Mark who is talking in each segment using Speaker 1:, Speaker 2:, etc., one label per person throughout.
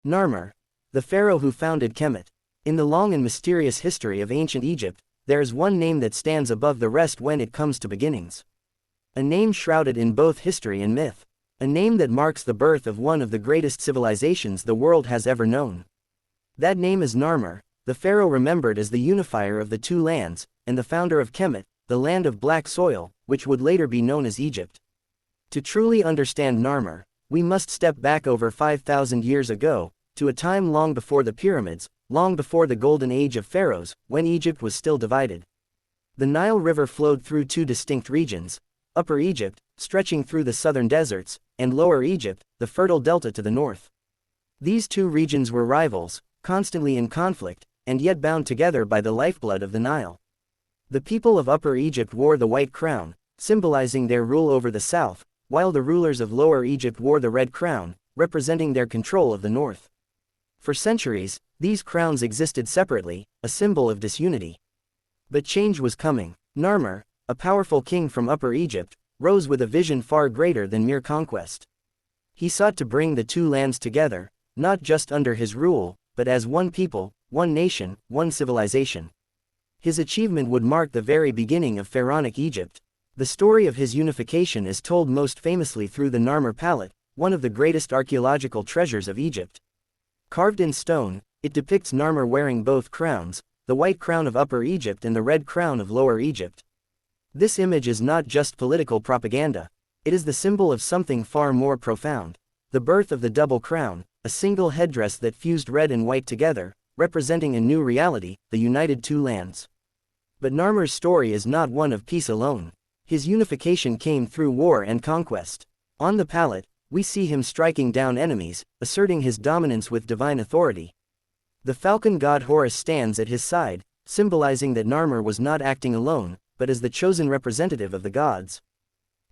Speaker 1: Narmer, the pharaoh who founded Kemet. In the long and mysterious history of ancient Egypt, there is one name that stands above the rest when it comes to beginnings. A name shrouded in both history and myth. A name that marks the birth of one of the greatest civilizations the world has ever known. That name is Narmer, the pharaoh remembered as the unifier of the two lands, and the founder of Kemet, the land of black soil, which would later be known as Egypt. To truly understand Narmer, we must step back over 5,000 years ago, to a time long before the pyramids, long before the golden age of pharaohs, when Egypt was still divided. The Nile River flowed through two distinct regions: Upper Egypt, stretching through the southern deserts, and Lower Egypt, the fertile delta to the north. These two regions were rivals, constantly in conflict, and yet bound together by the lifeblood of the Nile. The people of Upper Egypt wore the white crown, symbolizing their rule over the south, while the rulers of Lower Egypt wore the red crown, representing their control of the north. For centuries, these crowns existed separately, a symbol of disunity. But change was coming. Narmer, a powerful king from Upper Egypt, rose with a vision far greater than mere conquest. He sought to bring the two lands together, not just under his rule, but as one people, one nation, one civilization. His achievement would mark the very beginning of pharaonic Egypt. The story of his unification is told most famously through the Narmer Palette, one of the greatest archaeological treasures of Egypt. Carved in stone, it depicts Narmer wearing both crowns, the white crown of Upper Egypt and the red crown of Lower Egypt. This image is not just political propaganda, it is the symbol of something far more profound: the birth of the double crown, a single headdress that fused red and white together, representing a new reality, the united two lands. But Narmer's story is not one of peace alone. His unification came through war and conquest. On the palette, we see him striking down enemies, asserting his dominance with divine authority. The falcon god Horus stands at his side, symbolizing that Narmer was not acting alone, but as the chosen representative of the gods.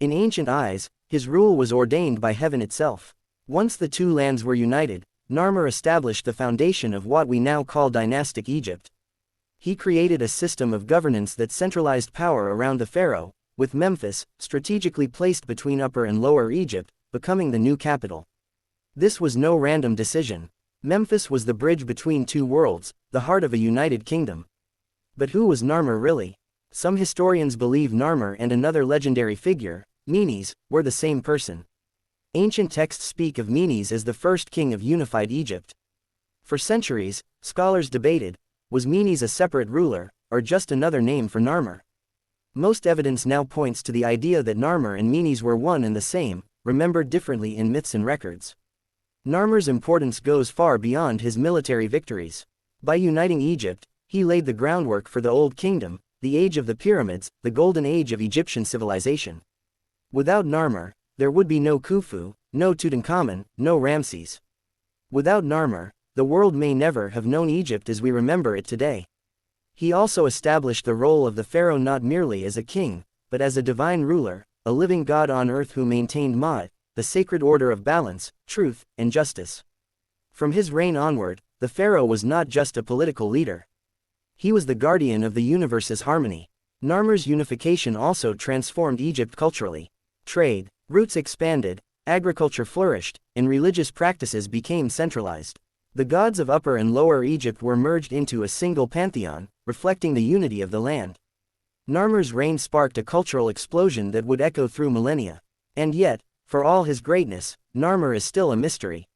Speaker 1: In ancient eyes, his rule was ordained by heaven itself. Once the two lands were united, Narmer established the foundation of what we now call dynastic Egypt. He created a system of governance that centralized power around the pharaoh, with Memphis, strategically placed between Upper and Lower Egypt, becoming the new capital. This was no random decision. Memphis was the bridge between two worlds, the heart of a united kingdom. But who was Narmer really? Some historians believe Narmer and another legendary figure, Menes, were the same person. Ancient texts speak of Menes as the first king of unified Egypt. For centuries, scholars debated, was Menes a separate ruler, or just another name for Narmer? Most evidence now points to the idea that Narmer and Menes were one and the same, remembered differently in myths and records. Narmer's importance goes far beyond his military victories. By uniting Egypt, he laid the groundwork for the Old Kingdom, the age of the pyramids, the golden age of Egyptian civilization. Without Narmer, there would be no Khufu, no Tutankhamun, no Ramses. Without Narmer, the world may never have known Egypt as we remember it today. He also established the role of the pharaoh not merely as a king, but as a divine ruler, a living god on earth who maintained Ma'at, the sacred order of balance, truth, and justice. From his reign onward, the pharaoh was not just a political leader. He was the guardian of the universe's harmony. Narmer's unification also transformed Egypt culturally. Trade routes expanded, agriculture flourished, and religious practices became centralized. The gods of Upper and Lower Egypt were merged into a single pantheon, reflecting the unity of the land. Narmer's reign sparked a cultural explosion that would echo through millennia. And yet, for all his greatness, Narmer is still a mystery.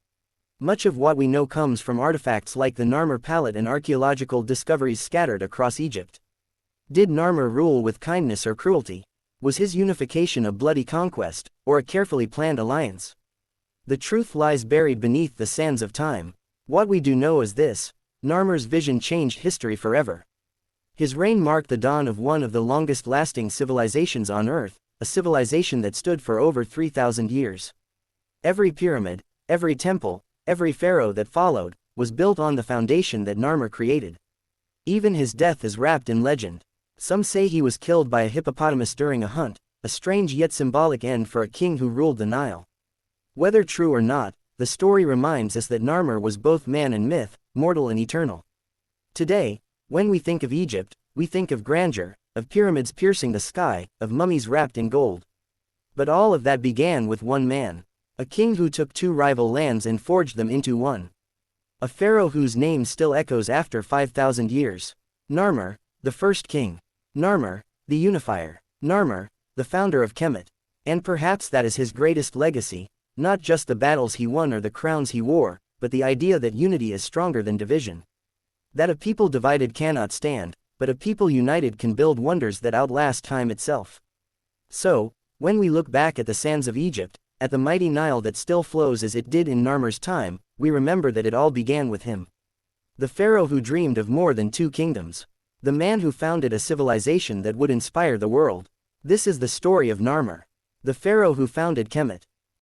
Speaker 1: Much of what we know comes from artifacts like the Narmer Palette and archaeological discoveries scattered across Egypt. Did Narmer rule with kindness or cruelty? Was his unification a bloody conquest, or a carefully planned alliance? The truth lies buried beneath the sands of time. What we do know is this: Narmer's vision changed history forever. His reign marked the dawn of one of the longest-lasting civilizations on Earth, a civilization that stood for over 3,000 years. Every pyramid, every temple, every pharaoh that followed, was built on the foundation that Narmer created. Even his death is wrapped in legend. Some say he was killed by a hippopotamus during a hunt, a strange yet symbolic end for a king who ruled the Nile. Whether true or not, the story reminds us that Narmer was both man and myth, mortal and eternal. Today, when we think of Egypt, we think of grandeur, of pyramids piercing the sky, of mummies wrapped in gold. But all of that began with one man. A king who took two rival lands and forged them into one. A pharaoh whose name still echoes after 5,000 years. Narmer, the first king. Narmer, the unifier. Narmer, the founder of Kemet. And perhaps that is his greatest legacy, not just the battles he won or the crowns he wore, but the idea that unity is stronger than division. That a people divided cannot stand, but a people united can build wonders that outlast time itself. So, when we look back at the sands of Egypt, at the mighty Nile that still flows as it did in Narmer's time, we remember that it all began with him. The pharaoh who dreamed of more than 2 kingdoms. The man who founded a civilization that would inspire the world. This is the story of Narmer. The pharaoh who founded Kemet.